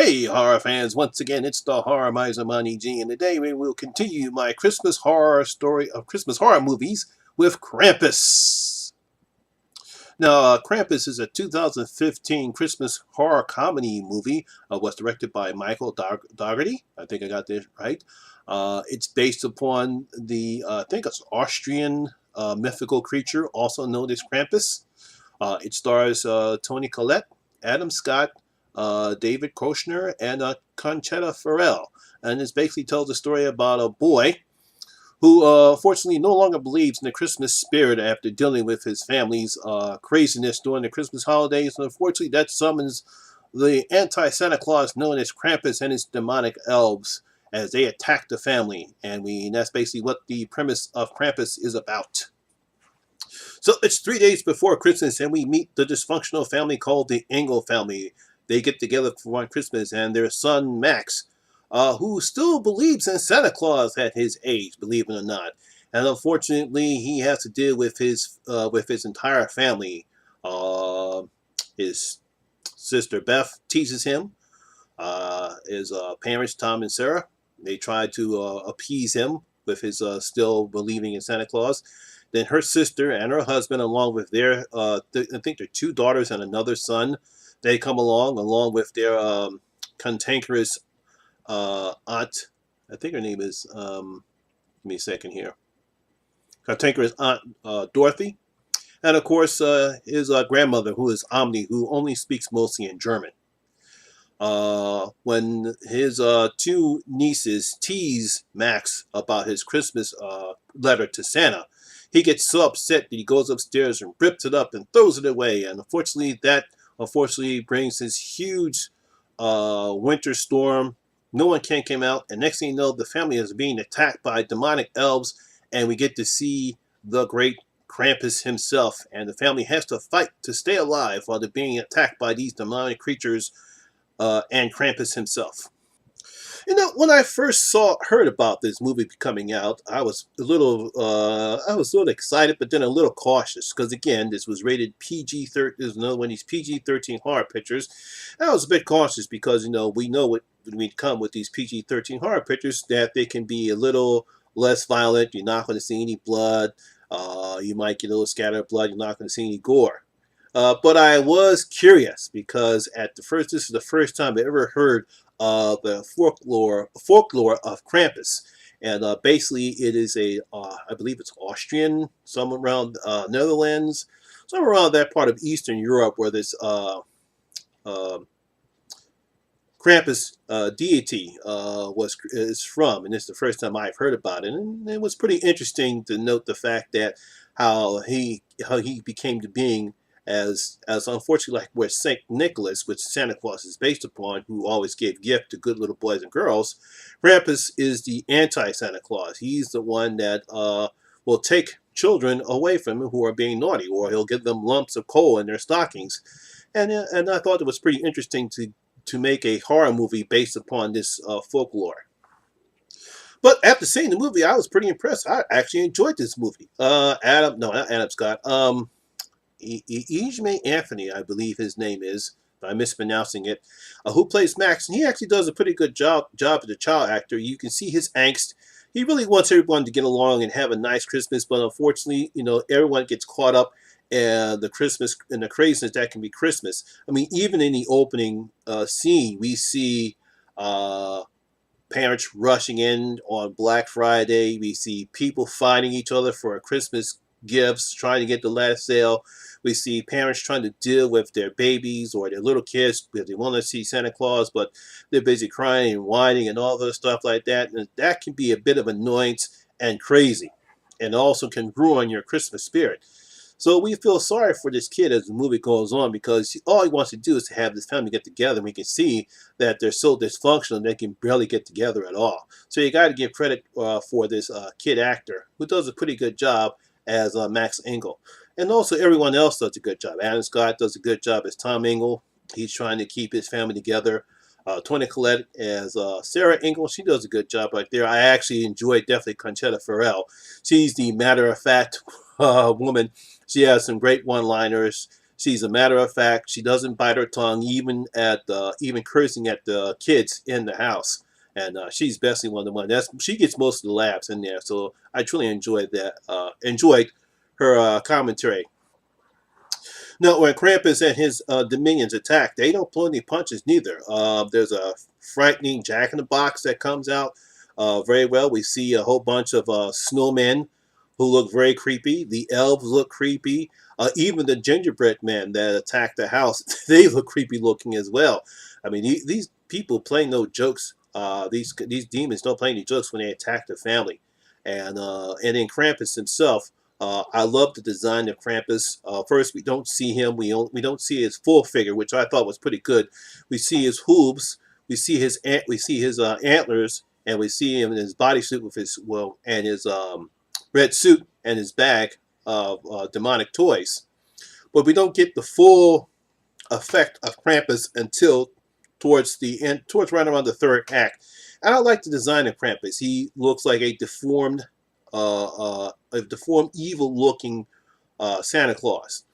Hey, horror fans! Once again, it's the Horror Miser Monty G, and today we will continue my Christmas horror story of Christmas horror movies with Krampus. Now, Krampus is a 2015 Christmas horror comedy movie. Was directed by Michael Dougherty. I think I got this right. It's based upon I think it's Austrian mythical creature, also known as Krampus. It stars Tony Collette, Adam Scott, David Koechner, and Conchetta Ferrell. And it basically tells the story about a boy who fortunately no longer believes in the Christmas spirit after dealing with his family's craziness during the Christmas holidays. And unfortunately, that summons the anti-Santa Claus known as Krampus and his demonic elves as they attack the family. And that's basically what the premise of Krampus is about. So it's 3 days before Christmas, and we meet the dysfunctional family called the Engel family. They get together for one Christmas, and their son Max, who still believes in Santa Claus at his age, believe it or not, and unfortunately he has to deal with his entire family. His sister Beth teases him. His parents Tom and Sarah, they try to appease him with his still believing in Santa Claus. Then her sister and her husband, along with their, I think they're two daughters and another son, they come along with their cantankerous aunt. I think her name is, give me a second here. Cantankerous aunt Dorothy. And of course, his grandmother, who is Omni, who only speaks mostly in German. When his two nieces tease Max about his Christmas letter to Santa, he gets so upset that he goes upstairs and rips it up and throws it away. And unfortunately, that brings this huge winter storm. No one can come out, and next thing you know, the family is being attacked by demonic elves, and we get to see the great Krampus himself, and the family has to fight to stay alive while they're being attacked by these demonic creatures and Krampus himself. You know, when I first heard about this movie coming out, I was a little excited, but then a little cautious because again, this was rated PG-13. This is another one of these PG-13 horror pictures. And I was a bit cautious because we know what when we come with these PG-13 horror pictures that they can be a little less violent. You're not going to see any blood. You might get a little scatter of blood. You're not going to see any gore. But I was curious because this is the first time I ever heard the folklore of Krampus, and basically it is I believe it's Austrian, somewhere around Netherlands, somewhere around that part of Eastern Europe where this Krampus deity is from, and it's the first time I've heard about it, and it was pretty interesting to note the fact that how he became to being as unfortunately like where Saint Nicholas, which Santa Claus is based upon, who always gave gift to good little boys and girls. Krampus is the anti-Santa Claus. He's the one that will take children away from him who are being naughty, or he'll give them lumps of coal in their stockings. And I thought it was pretty interesting to make a horror movie based upon this folklore. But after seeing the movie, I was pretty impressed. I actually enjoyed this movie. Not Adam Scott. Ijme Anthony, I believe his name is, if I'm mispronouncing it, who plays Max, and he actually does a pretty good job as a child actor. You can see his angst. He really wants everyone to get along and have a nice Christmas, but unfortunately, everyone gets caught up in the Christmas and the craziness that can be Christmas. I mean, even in the opening scene, we see parents rushing in on Black Friday. We see people fighting each other for Christmas gifts, trying to get the last sale. We see parents trying to deal with their babies or their little kids because they want to see Santa Claus, but they're busy crying and whining and all this stuff like that. And that can be a bit of annoyance and crazy, and also can ruin your Christmas spirit. So we feel sorry for this kid as the movie goes on, because all he wants to do is to have this family get together, and we can see that they're so dysfunctional they can barely get together at all. So you got to give credit for this kid actor who does a pretty good job as Max Engel. And also everyone else does a good job. Adam Scott does a good job as Tom Engel. He's trying to keep his family together. Toni Collette as Sarah Engel. She does a good job right there. I actually enjoyed definitely Conchetta Ferrell. She's the matter-of-fact woman. She has some great one-liners. She's a matter of fact. She doesn't bite her tongue, even cursing at the kids in the house. And she's basically one of the one. She gets most of the laughs in there. So I truly enjoyed that. Enjoyed her commentary. No, when Krampus and his dominions attack, they don't pull any punches neither. There's a frightening Jack in the Box that comes out very well. We see a whole bunch of snowmen who look very creepy. The elves look creepy. Even the gingerbread men that attack the house, they look creepy looking as well. I mean, these people play no jokes. These demons don't play any jokes when they attack the family. And then Krampus himself. I love the design of Krampus. First, we don't see him. We don't see his full figure, which I thought was pretty good. We see his hooves. We see his antlers, and we see him in his bodysuit with his and his red suit and his bag of demonic toys. But we don't get the full effect of Krampus until towards the end, towards right around the third act. And I like the design of Krampus. He looks like a deformed, evil-looking Santa Claus.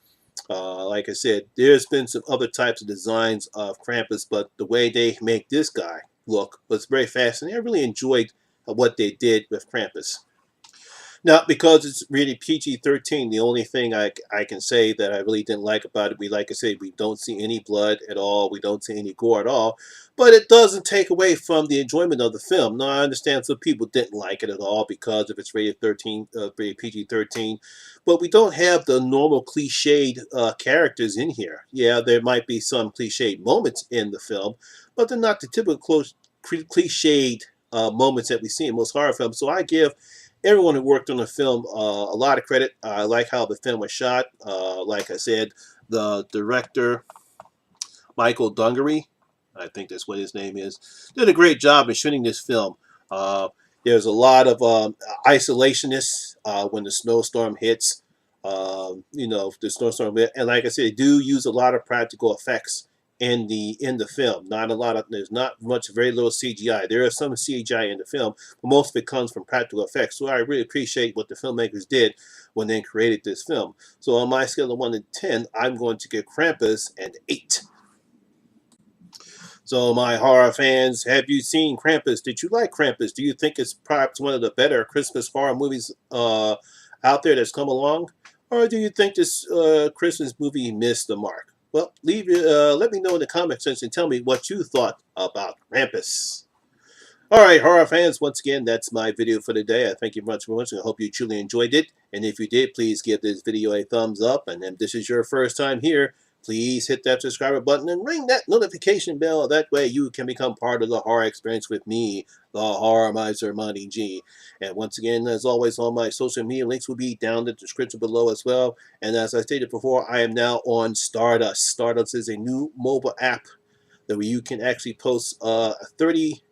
Like I said, there's been some other types of designs of Krampus, but the way they make this guy look was very fascinating. I really enjoyed what they did with Krampus. Now, because it's really PG-13, the only thing I can say that I really didn't like about it, like I said, we don't see any blood at all. We don't see any gore at all. But it doesn't take away from the enjoyment of the film. Now, I understand some people didn't like it at all because of its rated PG-13. But we don't have the normal cliched characters in here. Yeah, there might be some cliched moments in the film, but they're not the typical cliched moments that we see in most horror films. So I give everyone who worked on the film a lot of credit. I like how the film was shot. Like I said, the director, Michael Dungery, I think that's what his name is, did a great job in shooting this film. There's a lot of isolationists when the snowstorm hits. The snowstorm, and like I said, they do use a lot of practical effects in the film. There's not much, very little CGI. There is some CGI in the film, but most of it comes from practical effects. So I really appreciate what the filmmakers did when they created this film. So on my scale of 1 to 10, I'm going to give Krampus an 8. So my horror fans, have you seen Krampus? Did you like Krampus? Do you think it's perhaps one of the better Christmas horror movies out there that's come along? Or do you think this Christmas movie missed the mark? Well, let me know in the comment section and tell me what you thought about Krampus. All right, horror fans, once again, that's my video for today. I thank you much for watching. I hope you truly enjoyed it. And if you did, please give this video a thumbs up. And if this is your first time here, please hit that subscribe button and ring that notification bell. That way you can become part of the horror experience with me, the Horror Miser Monty G. And once again, as always, all my social media links will be down in the description below as well. And as I stated before, I am now on Stardust. Stardust is a new mobile app that you can actually post 30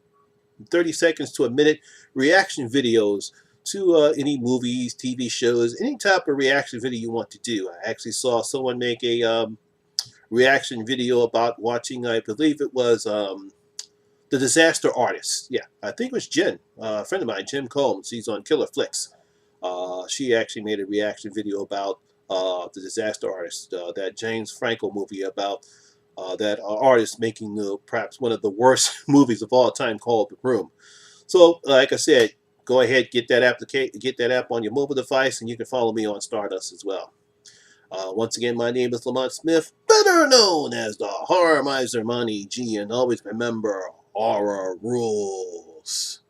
seconds to a minute reaction videos to any movies, TV shows, any type of reaction video you want to do. I actually saw someone make a reaction video about watching, I believe it was The Disaster Artist. Yeah, I think it was Jen, a friend of mine, Jim Combs. He's on Killer Flicks. She actually made a reaction video about The Disaster Artist, that James Franco movie about that artist making perhaps one of the worst movies of all time called The Room. So, like I said, go ahead, get that app on your mobile device, and you can follow me on Stardust as well. Once again, my name is Lamont Smith, better known as the Horror Miser Monty G, and always remember, horror rules.